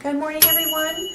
Good morning, everyone.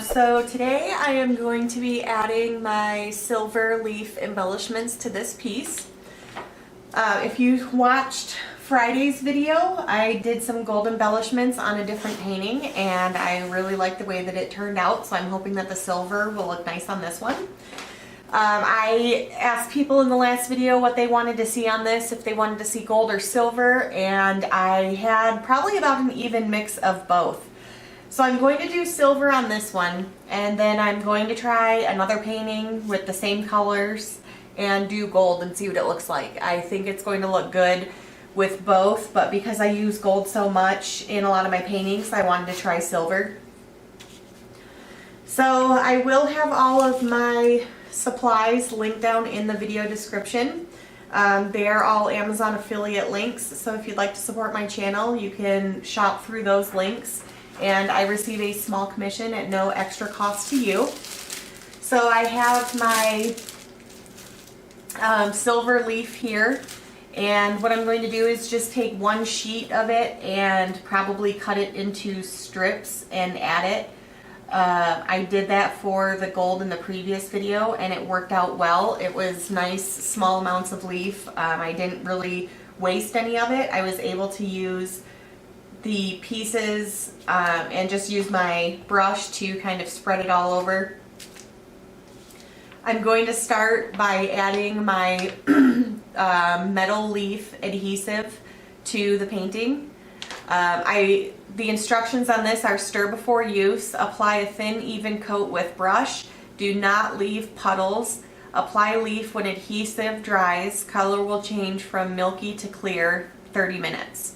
So today I am going to be adding my silver leaf embellishments to this piece. If you watched Friday's video, I did some gold embellishments on a different painting and I really like the way that it turned out, so I'm hoping that the silver will look nice on this one. I asked people in the last video what they wanted to see on this, if they wanted to see gold or silver, and I had probably about an even mix of both. So I'm going to do silver on this one, and then I'm going to try another painting with the same colors and do gold and see what it looks like. I think it's going to look good with both, but because I use gold so much in a lot of my paintings, I wanted to try silver. So I will have all of my supplies linked down in the video description. They are all Amazon affiliate links, so if you'd like to support my channel, you can shop through those links. And I receive a small commission at no extra cost to you. So I have my silver leaf here, and what I'm going to do is just take one sheet of it and probably cut it into strips and add it. I did that for the gold in the previous video and it worked out well. It was nice small amounts of leaf. I didn't really waste any of it. I was able to use the pieces and just use my brush to kind of spread it all over. I'm going to start by adding my metal leaf adhesive to the painting. The instructions on this are stir before use, apply a thin even coat with brush, do not leave puddles, apply leaf when adhesive dries, color will change from milky to clear, 30 minutes.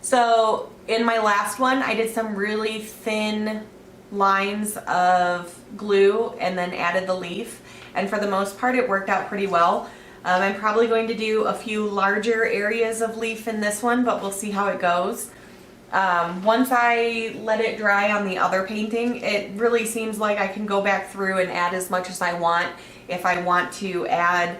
So in my last one, I did some really thin lines of glue and then added the leaf. And for the most part, it worked out pretty well. I'm probably going to do a few larger areas of leaf in this one, but we'll see how it goes. Once I let it dry on the other painting, it really seems like I can go back through and add as much as I want if I want to add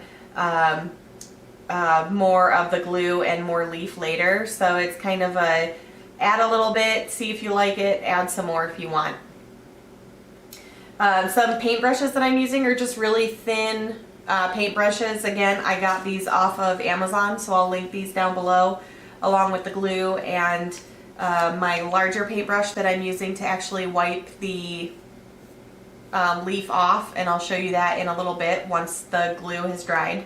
more of the glue and more leaf later. So it's kind of a add a little bit, see if you like it, add some more if you want. Some paintbrushes that I'm using are just really thin paintbrushes. Again, I got these off of Amazon, so I'll link these down below along with the glue and my larger paintbrush that I'm using to actually wipe the leaf off, and I'll show you that in a little bit once the glue has dried.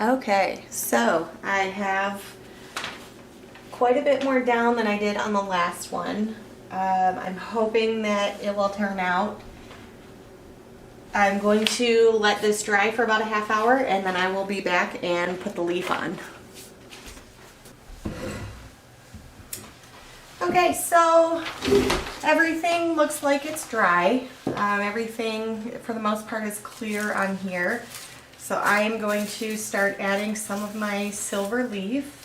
Okay, so I have quite a bit more down than I did on the last one. I'm hoping that it will turn out. I'm going to let this dry for about a half hour and then I will be back and put the leaf on. Okay, so everything looks like it's dry. Everything for the most part is clear on here. So I am going to start adding some of my silver leaf.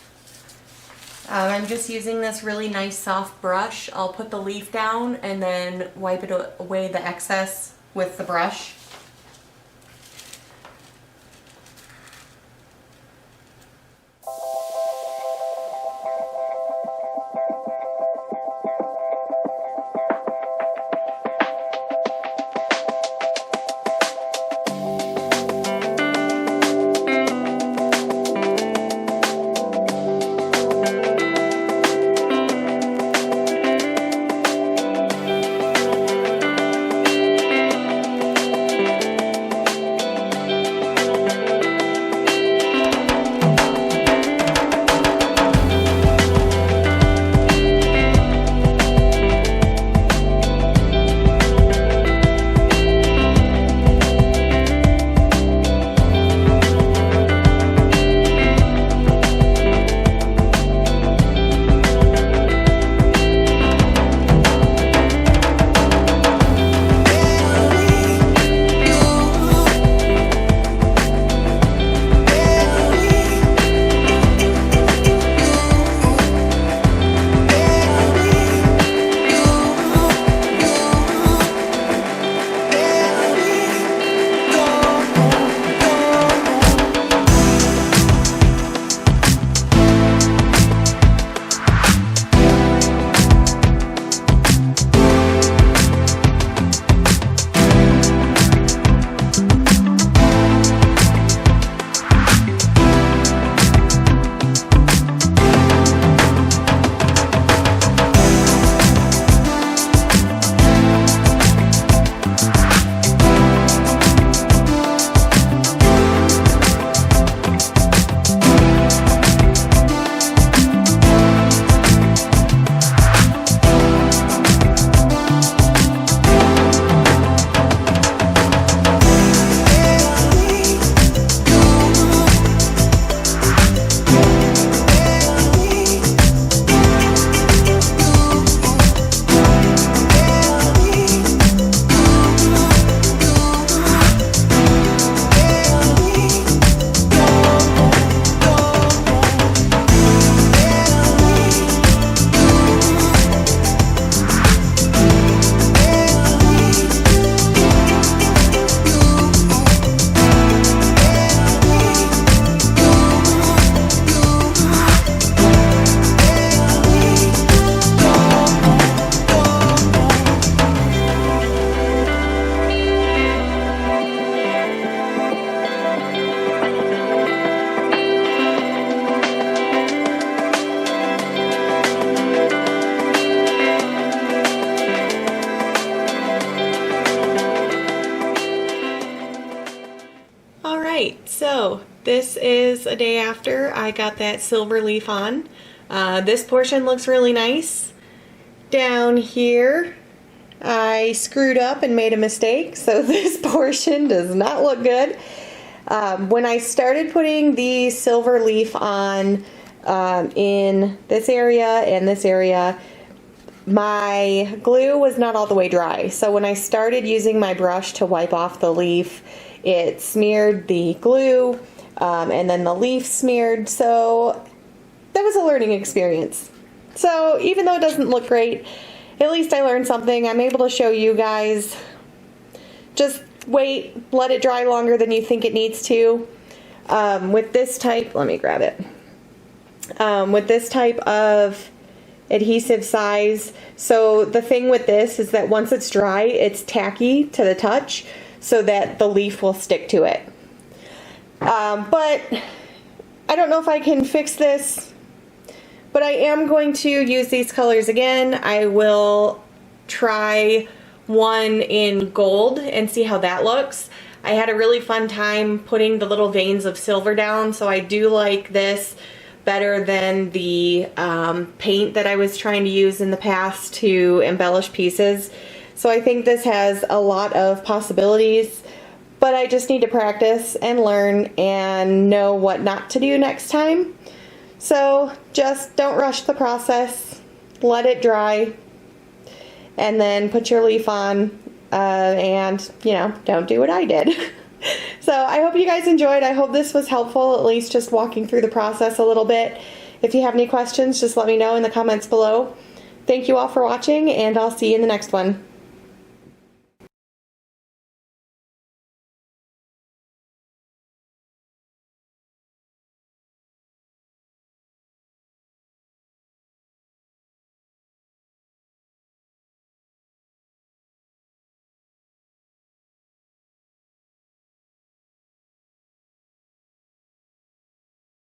I'm just using this really nice soft brush. I'll put the leaf down and then wipe it away the excess with the brush. Alright, so this is a day after I got that silver leaf on. This portion looks really nice. Down here I screwed up and made a mistake, so this portion does not look good. When I started putting the silver leaf on in this area and this area, my glue was not all the way dry. So when I started using my brush to wipe off the leaf, it smeared the glue and then the leaf smeared. So that was a learning experience. So even though it doesn't look great, at least I learned something. I'm able to show you guys. Just wait, let it dry longer than you think it needs to. With this type, let me grab it. With this type of adhesive size, so the thing with this is that once it's dry, it's tacky to the touch so that the leaf will stick to it. But I don't know if I can fix this, but I am going to use these colors again. I will try one in gold and see how that looks. I had a really fun time putting the little veins of silver down, so I do like this better than the paint that I was trying to use in the past to embellish pieces. So I think this has a lot of possibilities, but I just need to practice and learn and know what not to do next time. So just don't rush the process, let it dry, and then put your leaf on and, you know, don't do what I did. So I hope you guys enjoyed. I hope this was helpful, at least just walking through the process a little bit. If you have any questions, just let me know in the comments below. Thank you all for watching, and I'll see you in the next one.